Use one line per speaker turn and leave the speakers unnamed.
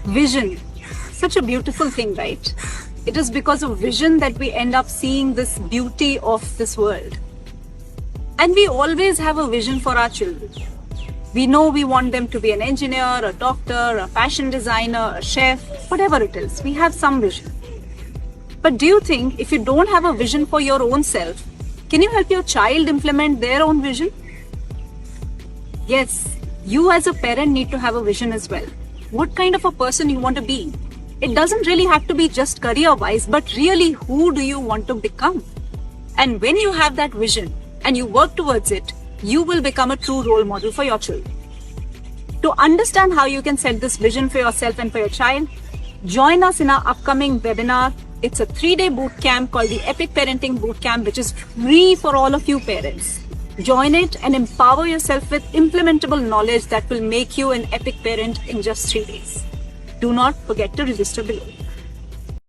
Vision. Such a beautiful thing, right? It is because of vision that we end up seeing this beauty of this world. And we always have a vision for our children. We know we want them to be an engineer, a doctor, a fashion designer, a chef, whatever it is. We have some vision. But do you think if you don't have a vision for your own self, can you help your child implement their own vision? Yes, you as a parent need to have a vision as well. What kind of a person you want to be? It doesn't really have to be just career-wise, but really who do you want to become? And when you have that vision and you work towards it, you will become a true role model for your children. To understand how you can set this vision for yourself and for your child, join us in our upcoming webinar. It's a 3-day bootcamp called the Epic Parenting Bootcamp, which is free for all of you parents. Join it and empower yourself with implementable knowledge that will make you an epic parent in just 3 days. Do not forget to register below.